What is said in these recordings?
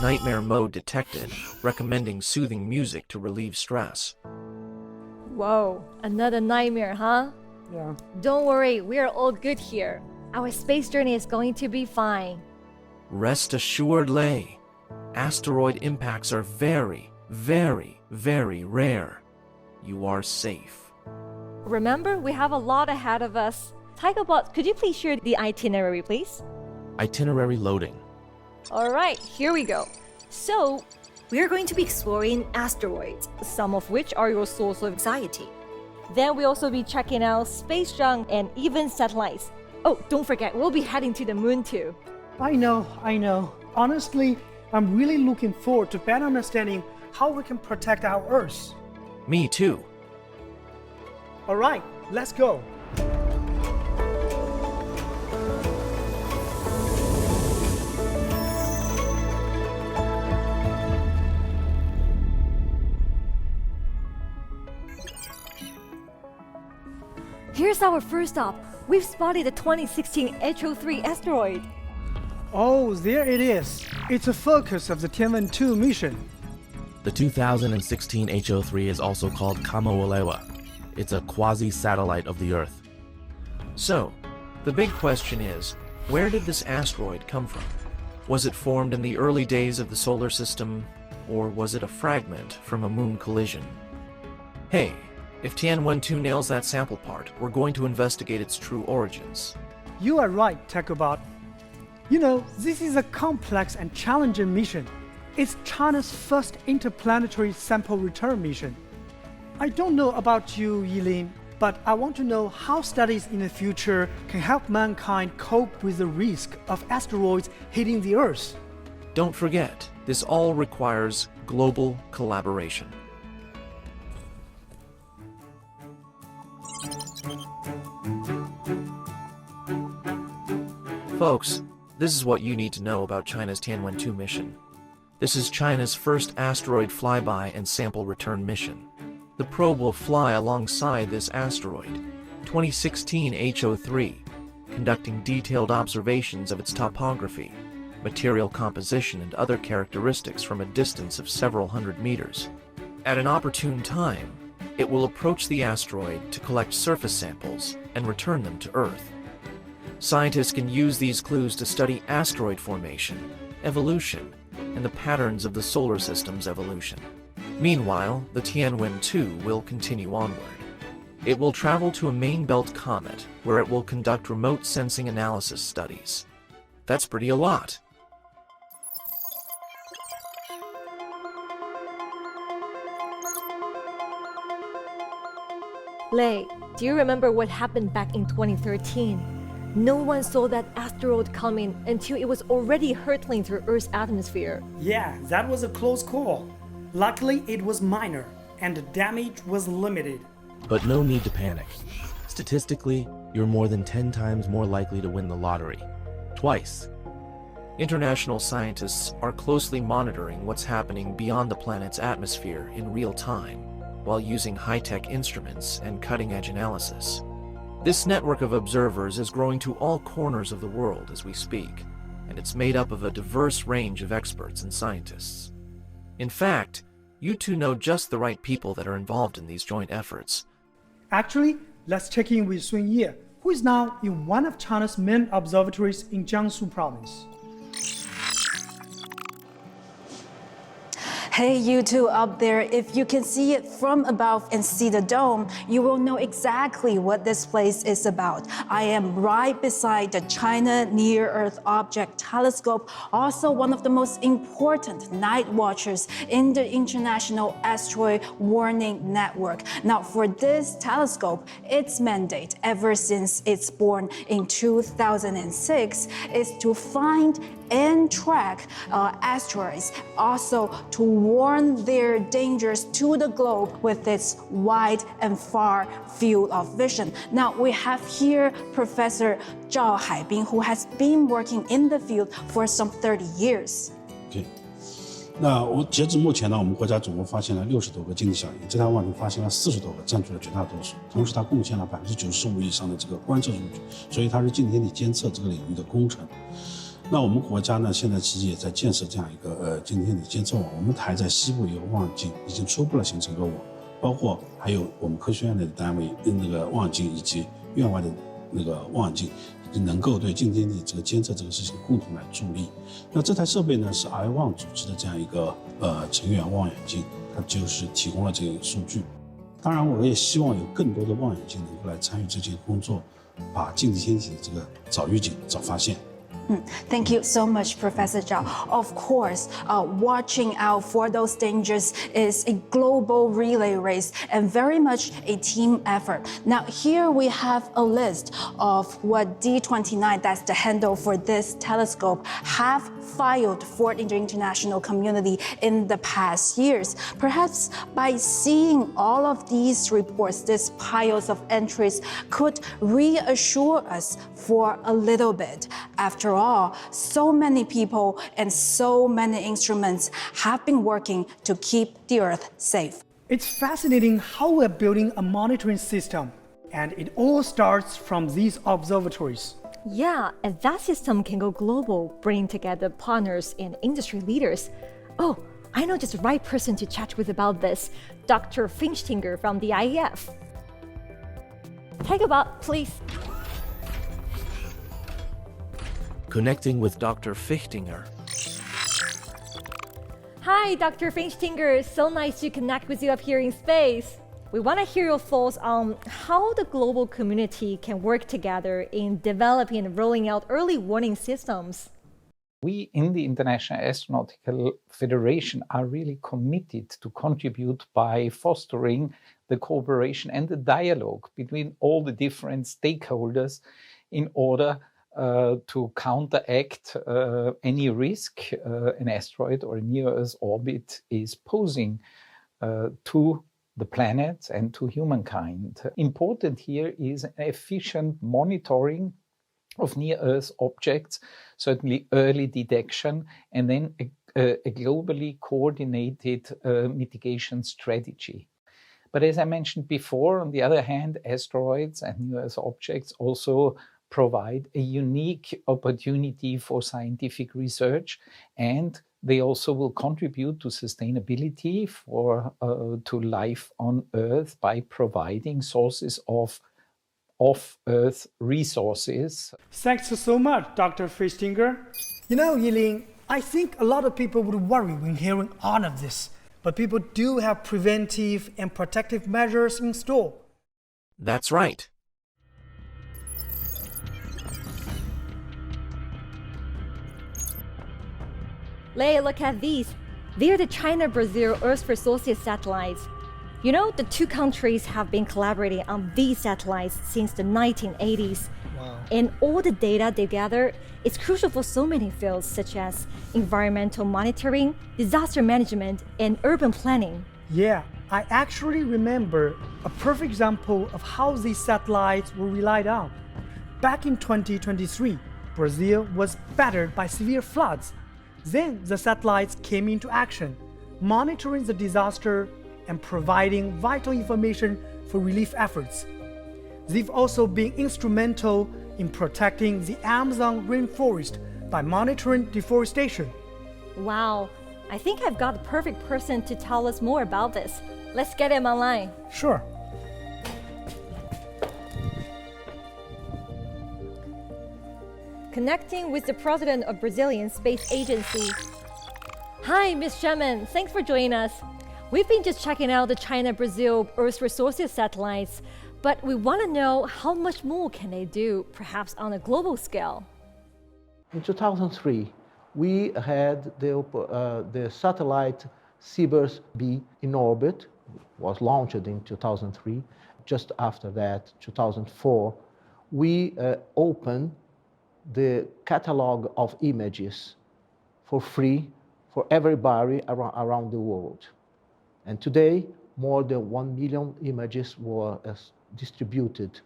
Nightmare mode detected, recommending soothing music to relieve stress. Whoa, another nightmare, huh? Yeah. Don't worry, we are all good here. Our space journey is going to be fine. Rest assured, Lei. Asteroid impacts are very, very, very rare. You are safe. Remember, we have a lot ahead of us. Tigerbot, could you please share the itinerary, please? Itinerary loading. All right, here we go. So, we are going to be exploring asteroids, some of which are your source of anxiety. Then we'll also be checking out space junk and even satellites. Oh, don't forget, we'll be heading to the moon too. I know. Honestly, I'm really looking forward to better understanding how we can protect our Earth. Me too. All right, let's go. Here's our first stop. We've spotted the 2016 HO3 asteroid. Oh, there it is. It's a focus of the Tianwen 2 mission. The 2016 HO3 is also called Kama'olewa. It's a quasi-satellite of the Earth. So, the big question is, where did this asteroid come from? Was it formed in the early days of the solar system, or was it a fragment from a moon collision? Hey, if Tianwen 2 nails that sample part, we're going to investigate its true origins. You are right, Tigerbot. You know, this is a complex and challenging mission. It's China's first interplanetary sample return mission. I don't know about you, Yilin, but I want to know how studies in the future can help mankind cope with the risk of asteroids hitting the Earth. Don't forget, this all requires global collaboration. Folks, this is what you need to know about China's Tianwen 2 mission. This is China's first asteroid flyby and sample return mission. The probe will fly alongside this asteroid, 2016 HO3, conducting detailed observations of its topography, material composition, and other characteristics from a distance of several hundred meters. At an opportune time, it will approach the asteroid to collect surface samples and return them to Earth. Scientists can use these clues to study asteroid formation, evolution, and the patterns of the solar system's evolution. Meanwhile, the Tianwen 2 will continue onward. It will travel to a main belt comet, where it will conduct remote sensing analysis studies. That's pretty a lot. Lei, do you remember what happened back in 2013? No one saw that asteroid coming until it was already hurtling through Earth's atmosphere. Yeah, that was a close call. Luckily, it was minor, and the damage was limited. But no need to panic. Statistically, you're more than 10 times more likely to win the lottery. Twice. International scientists are closely monitoring what's happening beyond the planet's atmosphere in real time, while using high-tech instruments and cutting-edge analysis. This network of observers is growing to all corners of the world as we speak, and it's made up of a diverse range of experts and scientists. In fact, you two know just the right people that are involved in these joint efforts. Actually, let's check in with Sun Ye, who is now in one of China's main observatories in Jiangsu province. Hey, you two up there, if you can see it from above and see the dome, you will know exactly what this place is about. I am right beside the China Near-Earth Object Telescope, also one of the most important night watchers in the International Asteroid Warning Network. Now, for this telescope, its mandate, ever since it's born in 2006, is to find and track asteroids, also to warn their dangers to the globe with its wide and far field of vision. Now we have here Professor Zhao Haibing, who has been working in the field for some 30 years. 那截至目前呢，我们国家总共发现了60多个近地小行，这台望远镜发现了40多个，占据了绝大多数。同时，它贡献了95%以上的这个观测数据，所以它是近天体监测这个领域的功臣。那我们国家呢，现在其实也在建设这样一个近天体监测网。我们台在西部有个望远镜，已经初步的形成一个网，包括还有我们科学院内的单位那个望远镜以及院外的那个望远镜，能够对近天体这个监测这个事情共同来助力。那这台设备呢是 I-1 组织的这样一个成员望远镜，它就是提供了这个数据。当然，我也希望有更多的望远镜能够来参与这件工作，把近天体的这个早预警、早发现。Thank you so much, Professor Zhao. Of course, watching out for those dangers is a global relay race and very much a team effort. Now, here we have a list of what D29, that's the handle for this telescope, have filed for the international community in the past years. Perhaps by seeing all of these reports, these piles of entries could reassure us for a little bit. After all, so many people and so many instruments have been working to keep the Earth safe. It's fascinating how we're building a monitoring system, and it all starts from these observatories. Yeah, and that system can go global, bringing together partners and industry leaders. Oh, I know just the right person to chat with about this, Dr. Finchtinger from the IEF. Take a bow, please. Connecting with Dr. Fichtinger. Hi, Dr. Finchtinger. So nice to connect with you up here in space. We want to hear your thoughts on how the global community can work together in developing and rolling out early warning systems. We in the International Astronautical Federation are really committed to contribute by fostering the cooperation and the dialogue between all the different stakeholders in order to counteract any risk an asteroid or a near-Earth orbit is posing to the planet and to humankind. Important here is an efficient monitoring of near-Earth objects, certainly early detection, and then a globally coordinated mitigation strategy. But as I mentioned before, on the other hand, asteroids and near-Earth objects also provide a unique opportunity for scientific research, and they also will contribute to sustainability to life on Earth by providing sources of off-Earth resources. Thanks so much, Dr. Fichtinger. You know, Yilin, I think a lot of people would worry when hearing all of this, but people do have preventive and protective measures in store. That's right. Lei, look at these. They're the China-Brazil Earth resources satellites. You know, the two countries have been collaborating on these satellites since the 1980s. Wow. And all the data they gather is crucial for so many fields such as environmental monitoring, disaster management, and urban planning. Yeah, I actually remember a perfect example of how these satellites were relied on. Back in 2023, Brazil was battered by severe floods. Then the satellites came into action, monitoring the disaster and providing vital information for relief efforts. They've also been instrumental in protecting the Amazon rainforest by monitoring deforestation. Wow, I think I've got the perfect person to tell us more about this. Let's get him online. Sure. Connecting with the president of Brazilian Space Agency. Hi, Ms. Shemin. Thanks for joining us. We've been just checking out the China-Brazil Earth resources satellites, but we want to know how much more can they do, perhaps on a global scale. In 2003, we had the satellite Cebers B in orbit, was launched in 2003. Just after that, 2004, we opened the catalog of images for free for everybody around the world. And today, more than 1 million images were distributed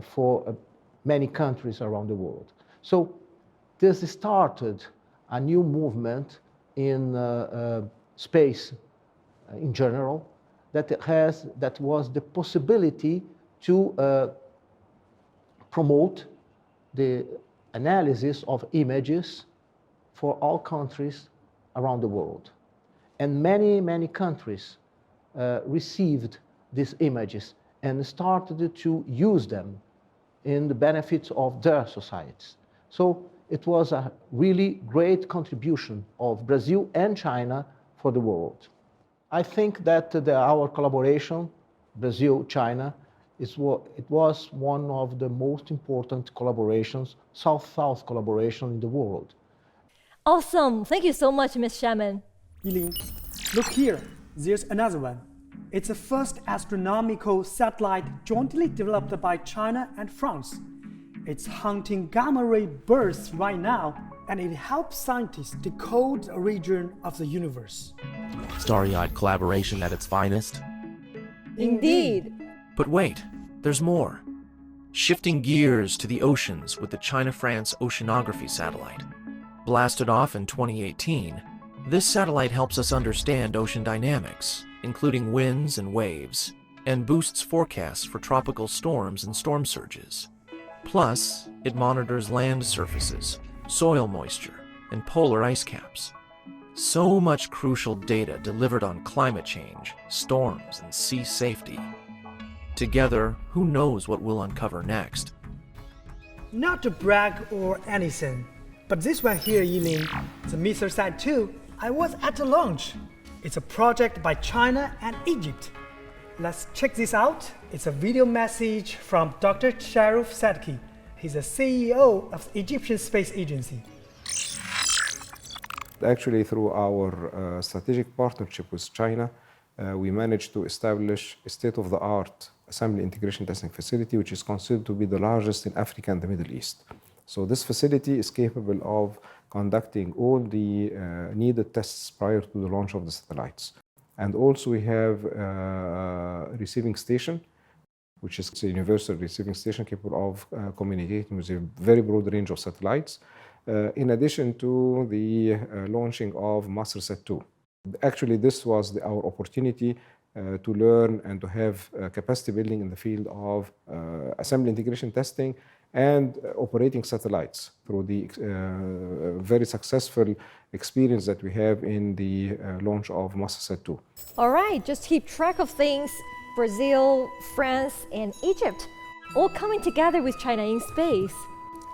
for many countries around the world. So this started a new movement in space in general that was the possibility to promote the analysis of images for all countries around the world. And many countries received these images and started to use them in the benefit of their societies. So it was a really great contribution of Brazil and China for the world. I think that our collaboration, Brazil-China, it was one of the most important collaborations, South-South collaboration in the world. Awesome. Thank you so much, Ms. Sherman. Yilin, look here, there's another one. It's the first astronomical satellite jointly developed by China and France. It's hunting gamma-ray bursts right now, and it helps scientists decode the origin of the universe. Starry-eyed collaboration at its finest. Indeed. But wait, there's more. Shifting gears to the oceans with the China-France Oceanography Satellite. Blasted off in 2018, this satellite helps us understand ocean dynamics, including winds and waves, and boosts forecasts for tropical storms and storm surges. Plus, it monitors land surfaces, soil moisture, and polar ice caps. So much crucial data delivered on climate change, storms, and sea safety. Together, who knows what we'll uncover next? Not to brag or anything, but this one here, Yilin, the Mr. Side 2, I was at the launch. It's a project by China and Egypt. Let's check this out. It's a video message from Dr. Sharif Sadki. He's the CEO of the Egyptian Space Agency. Actually, through our strategic partnership with China, we managed to establish a state-of-the-art assembly integration testing facility, which is considered to be the largest in Africa and the Middle East. So this facility is capable of conducting all the needed tests prior to the launch of the satellites. And also we have a receiving station, which is a universal receiving station capable of communicating with a very broad range of satellites, in addition to the launching of Mastersat-2. Actually, this was our opportunity to learn and to have capacity building in the field of assembly integration testing and operating satellites through the very successful experience that we have in the launch of Mastersat-2. All right, just keep track of things. Brazil, France, and Egypt, all coming together with China in space.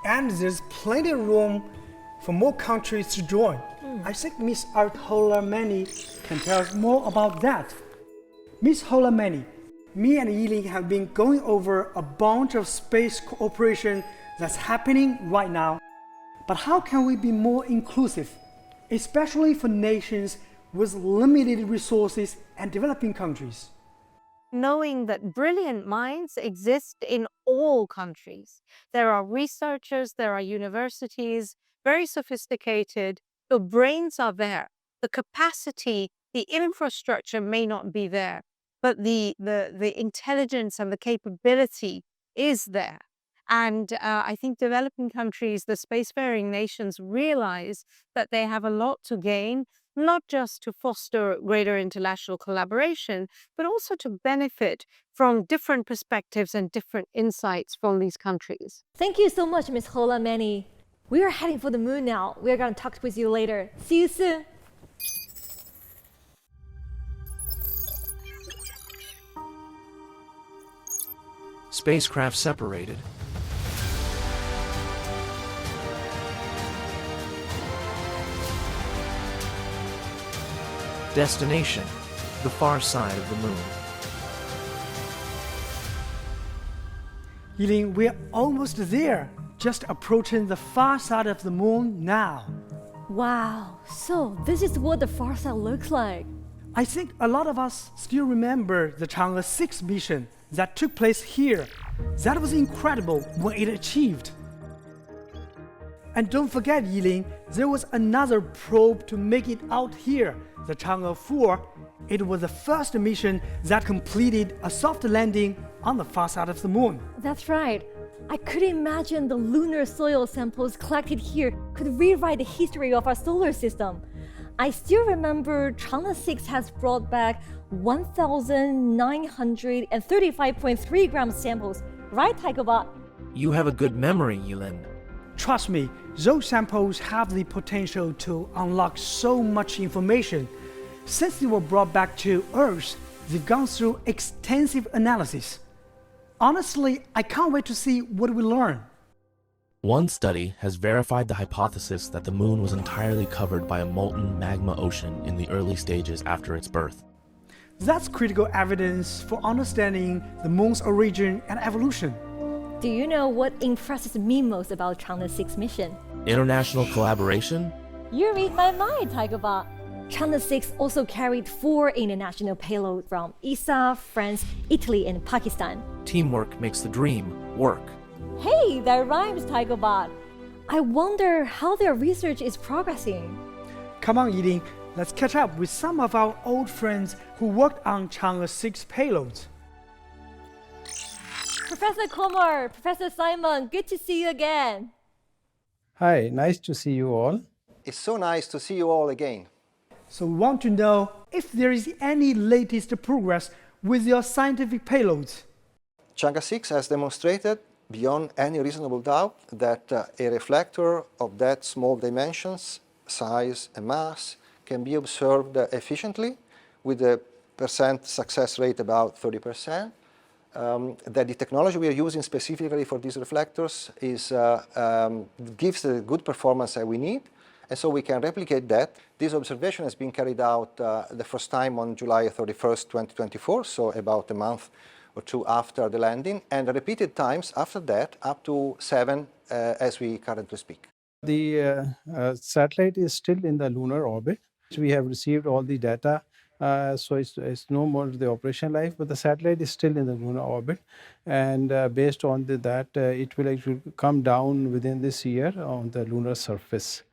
And there's plenty of room for more countries to join. I think Ms. Holamani can tell us more about that. Ms. Holamani, me and Yilin have been going over a bunch of space cooperation that's happening right now. But how can we be more inclusive, especially for nations with limited resources and developing countries? Knowing that brilliant minds exist in all countries. There are researchers, there are universities, very sophisticated. The brains are there. The capacity, the infrastructure may not be there, but the intelligence and the capability is there. And I think developing countries, the spacefaring nations, realize that they have a lot to gain, not just to foster greater international collaboration, but also to benefit from different perspectives and different insights from these countries. Thank you so much, Ms. Holamani. We are heading for the moon now. We are going to talk with you later. See you soon. Spacecraft separated. Destination, the far side of the moon. Yilin, we're almost there, just approaching the far side of the moon now. Wow, so this is what the far side looks like. I think a lot of us still remember the Chang'e 6 mission that took place here. That was incredible when it achieved. And don't forget, Yilin, there was another probe to make it out here, the Chang'e 4. It was the first mission that completed a soft landing on the far side of the moon. That's right. I could imagine the lunar soil samples collected here could rewrite the history of our solar system. I still remember Chang'e 6 has brought back 1,935.3 gram samples, right, Taikobot? You have a good memory, Yilin. Trust me, those samples have the potential to unlock so much information. Since they were brought back to Earth, they've gone through extensive analysis. Honestly, I can't wait to see what we learn. One study has verified the hypothesis that the moon was entirely covered by a molten magma ocean in the early stages after its birth. That's critical evidence for understanding the moon's origin and evolution. Do you know what impresses me most about Chang'e 6 mission? International collaboration? You read my mind, Tigerbot. Chang'e 6 also carried 4 international payloads from ESA, France, Italy, and Pakistan. Teamwork makes the dream work. Hey, that rhymes, Tigerbot. I wonder how their research is progressing. Come on, Yilin, let's catch up with some of our old friends who worked on Chang'e 6 payloads. Professor Komar, Professor Simon, good to see you again. Hi, nice to see you all. It's so nice to see you all again. So we want to know if there is any latest progress with your scientific payloads. Chang'e 6 has demonstrated beyond any reasonable doubt that a reflector of that small dimensions, size and mass can be observed efficiently with a percent success rate about 30%. That the technology we are using specifically for these reflectors gives the good performance that we need, and so we can replicate that. This observation has been carried out the first time on July 31st, 2024, so about a month or two after the landing, and repeated times after that, up to 7 as we currently speak. The satellite is still in the lunar orbit. We have received all the data, so it's no more the operation life, but the satellite is still in the lunar orbit, and based on that, it will actually come down within this year on the lunar surface.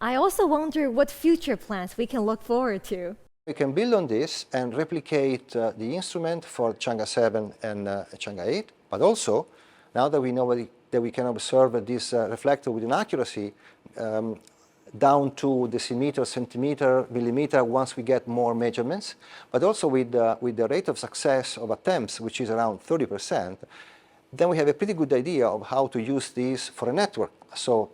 I also wonder what future plans we can look forward to. We can build on this and replicate the instrument for Chang'e 7 and Chang'e 8, but also, now that we know that we can observe this reflector with an accuracy down to decimeter, centimeter, millimeter once we get more measurements, but also with the rate of success of attempts, which is around 30%, then we have a pretty good idea of how to use these for a network. So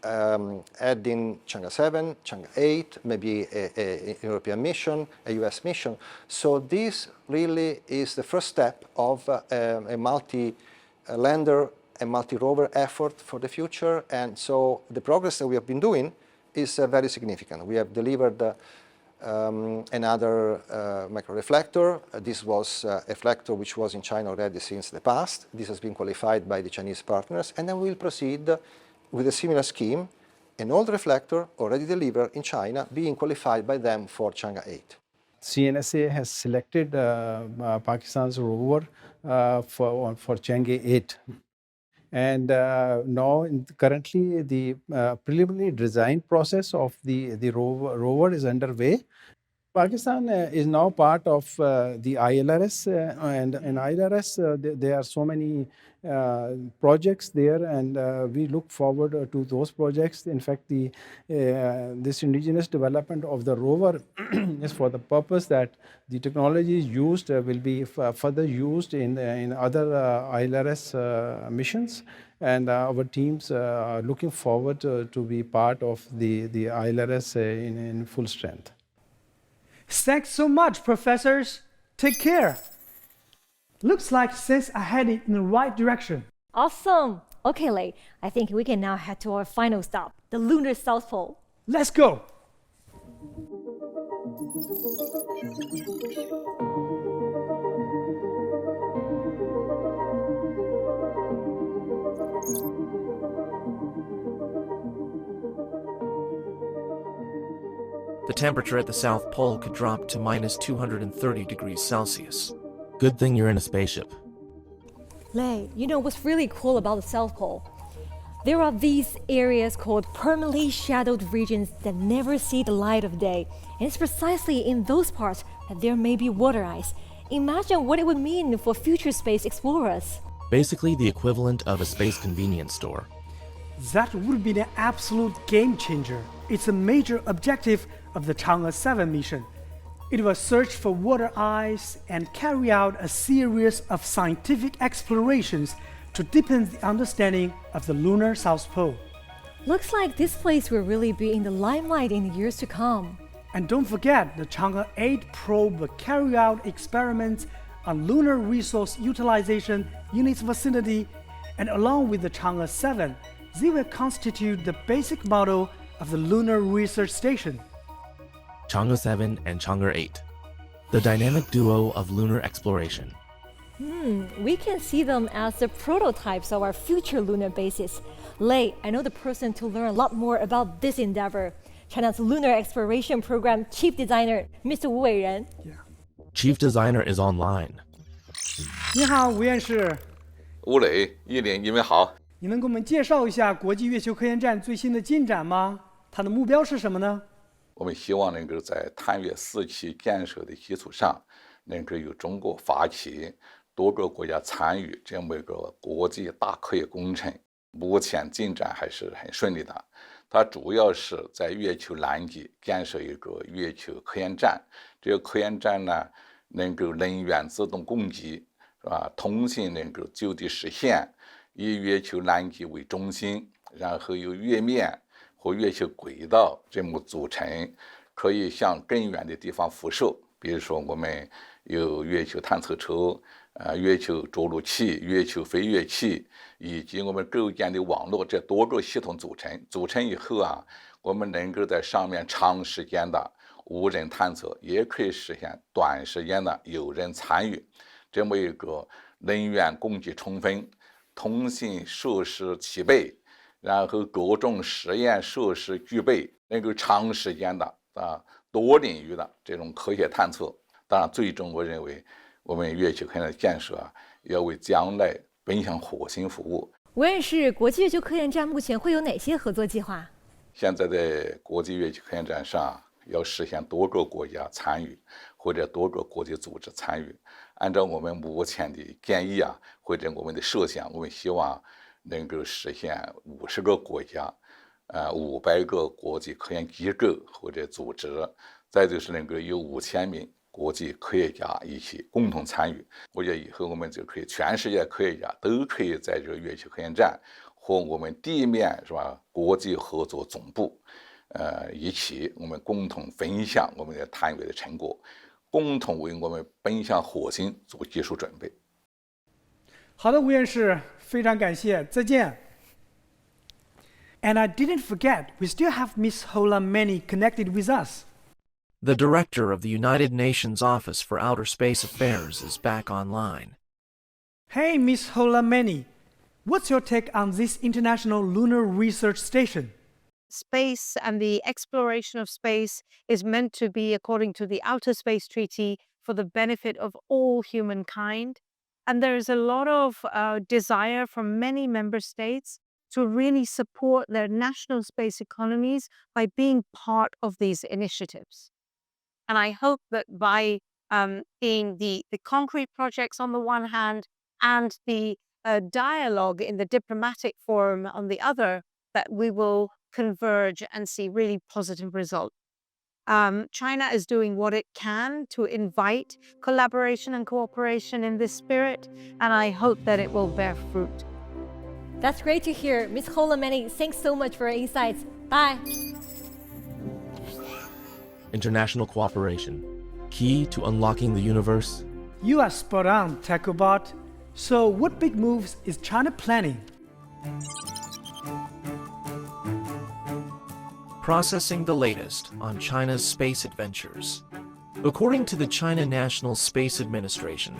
add in Chang'e 7, Chang'e 8, maybe a European mission, a US mission. So this really is the first step of a multi-lander and multi-rover effort for the future. And so the progress that we have been doing is very significant. We have delivered another microreflector. This was a reflector which was in China already since the past. This has been qualified by the Chinese partners, and then we will proceed with a similar scheme, an old reflector already delivered in China being qualified by them for Chang'e 8. CNSA has selected Pakistan's rover for Chang'e 8. And now, currently, the preliminary design process of the rover is underway. Pakistan is now part of the ILRS, and in ILRS, there are so many projects there, and we look forward to those projects. In fact, this indigenous development of the rover is for the purpose that the technologies used will be further used in other ILRS missions, and our teams are looking forward to be part of the ILRS in full strength. Thanks so much, professors. Take care. Looks like things are heading in the right direction. Awesome. Okay, Lei, I think we can now head to our final stop, the lunar South Pole. Let's go. The temperature at the South Pole could drop to minus 230 degrees Celsius. Good thing you're in a spaceship. Lei, you know what's really cool about the South Pole? There are these areas called permanently shadowed regions that never see the light of day. And it's precisely in those parts that there may be water ice. Imagine what it would mean for future space explorers. Basically the equivalent of a space convenience store. That would be an absolute game changer. It's a major objective of the Chang'e 7 mission. It will search for water ice and carry out a series of scientific explorations to deepen the understanding of the lunar South Pole. Looks like this place will really be in the limelight in the years to come. And don't forget, the Chang'e 8 probe will carry out experiments on lunar resource utilization in its vicinity, and along with the Chang'e 7, they will constitute the basic model of the Lunar Research Station. Chang'e 7 and Chang'e 8, the dynamic duo of lunar exploration. We can see them as the prototypes of our future lunar bases. Lei, I know the person to learn a lot more about this endeavor. China's Lunar Exploration Program Chief Designer, Mr. Wu Weiren. Chief designer is online. 你好，吴院士，吴磊、一林，你们好。你能给我们介绍一下国际月球科研站最新的进展吗？它的目标是什么呢？我们希望能够在探月4期建设的基础上，能够由中国发起，多个国家参与这么一个国际大科研工程。目前进展还是很顺利的。它主要是在月球南极建设一个月球科研站，这个科研站呢，能够能源自动供给，是吧？通信能够就地实现，以月球南极为中心，然后由月面和月球轨道这么组成，可以向更远的地方辐射。比如说，我们有月球探测车、月球着陆器、月球飞跃器，以及我们构建的网络，这多个系统组成。组成以后啊，我们能够在上面长时间的无人探测，也可以实现短时间的有人参与，这么一个能源供给充分、通信设施齐备，然后各种实验设施具备，能够长时间的多领域的这种科学探测。当然，最终我认为我们月球科研的建设要为将来奔向火星服务。吴院士，国际月球科研站目前会有哪些合作计划？现在在国际月球科研站上，要实现多个国家参与或者多个国际组织参与。按照我们目前的建议或者我们的设想，我们希望能够实现50个国家，500个国际科研机构或者组织，再就是能够有5000名国际科学家一起共同参与。我觉得以后我们就可以全世界科学家都可以在这个月球科研站和我们地面是吧国际合作总部，一起我们共同分享我们的探月的成果，共同为我们奔向火星做技术准备。好的，吴院士，非常感谢，再见。And I didn't forget, we still have Miss Hola Mani connected with us. The director of the United Nations Office for Outer Space Affairs is back online. Hey, Miss Hola Mani, what's your take on this International Lunar Research Station? Space and the exploration of space is meant to be, according to the Outer Space Treaty, for the benefit of all humankind. And there is a lot of desire from many member states to really support their national space economies by being part of these initiatives. And I hope that by being the concrete projects on the one hand and the dialogue in the diplomatic forum on the other, that we will converge and see really positive results. China is doing what it can to invite collaboration and cooperation in this spirit, and I hope that it will bear fruit. That's great to hear. Ms. Hola Mani, thanks so much for your insights. Bye. International cooperation, key to unlocking the universe. You are spot on, TechoBot. So what big moves is China planning? Processing the latest on China's space adventures. According to the China National Space Administration,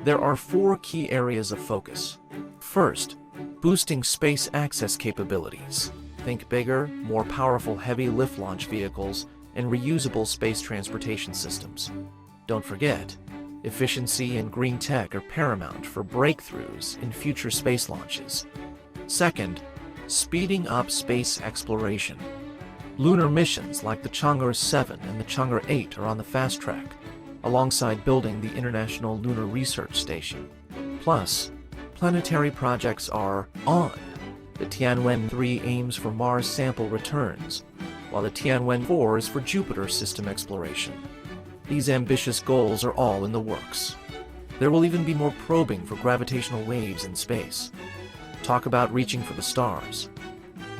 there are 4 key areas of focus. First, boosting space access capabilities. Think bigger, more powerful heavy lift launch vehicles and reusable space transportation systems. Don't forget, efficiency and green tech are paramount for breakthroughs in future space launches. Second, speeding up space exploration. Lunar missions like the Chang'e 7 and the Chang'e 8 are on the fast track, alongside building the International Lunar Research Station. Plus, planetary projects are on. The Tianwen-3 aims for Mars sample returns, while the Tianwen-4 is for Jupiter system exploration. These ambitious goals are all in the works. There will even be more probing for gravitational waves in space. Talk about reaching for the stars.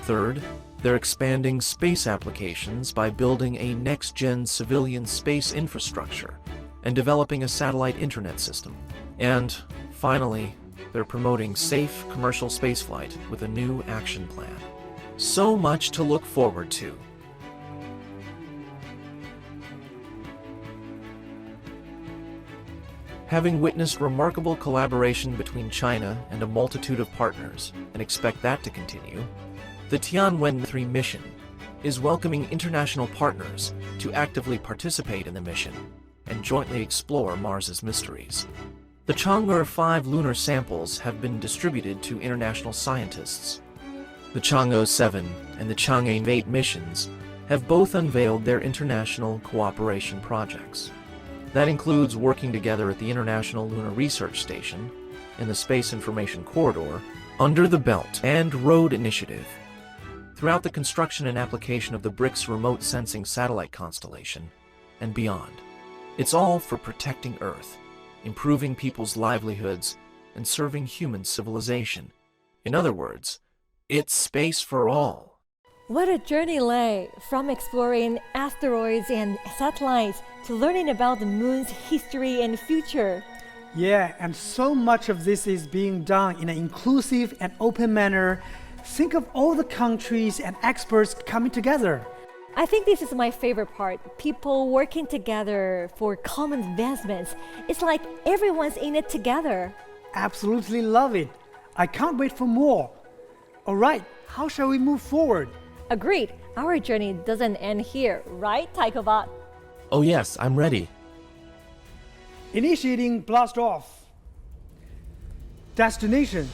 Third, They're expanding space applications by building a next-gen civilian space infrastructure and developing a satellite internet system. And, finally, they're promoting safe commercial spaceflight with a new action plan. So much to look forward to. Having witnessed remarkable collaboration between China and a multitude of partners, and expect that to continue, the Tianwen-3 mission is welcoming international partners to actively participate in the mission and jointly explore Mars's mysteries. The Chang'e 5 lunar samples have been distributed to international scientists. The Chang'e 7 and the Chang'e 8 missions have both unveiled their international cooperation projects. That includes working together at the International Lunar Research Station, in the Space Information Corridor, under the Belt and Road Initiative, throughout the construction and application of the BRICS remote sensing satellite constellation, and beyond. It's all for protecting Earth, improving people's livelihoods, and serving human civilization. In other words, it's space for all. What a journey, Lei, from exploring asteroids and satellites to learning about the moon's history and future. Yeah, and so much of this is being done in an inclusive and open manner. Think of all the countries and experts coming together. I think this is my favorite part. People working together for common advancements. It's like everyone's in it together. Absolutely love it. I can't wait for more. All right, how shall we move forward? Agreed. Our journey doesn't end here, right, Taikobot? Oh yes, I'm ready. Initiating blast off. Destination: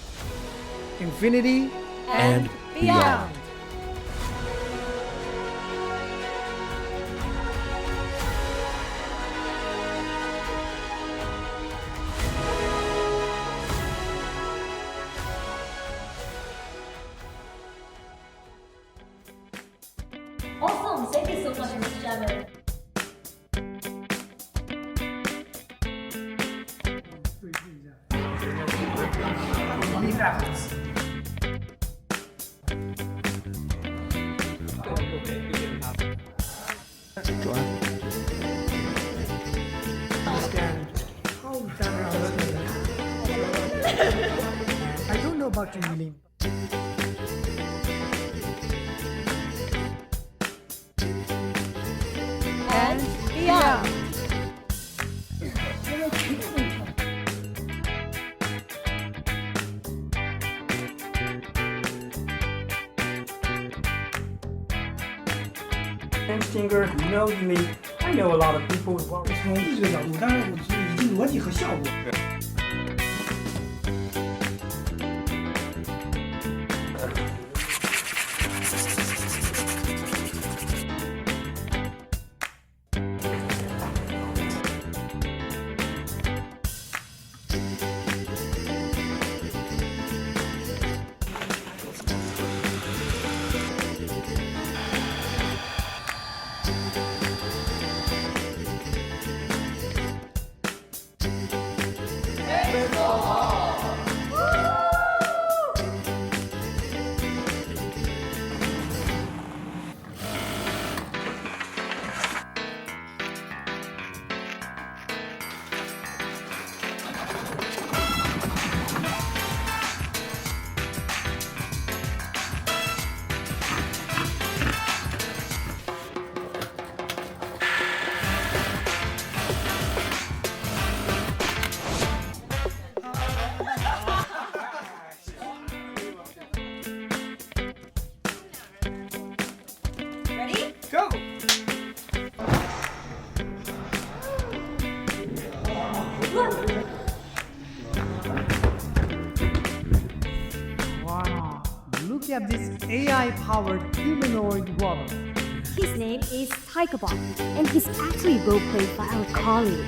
infinity And beyond. Awesome! Thank you so much, Mr. Chairman. I don't know about you, Yilin. And beyond. Singer, you know, Yilin, I know a lot of people as well. 从艺术的角度，当然我觉得以及逻辑和效果。Ready? Go! Wow, look at this AI-powered humanoid robot. His name is Taikobot, and he's actually role-played by our colleague.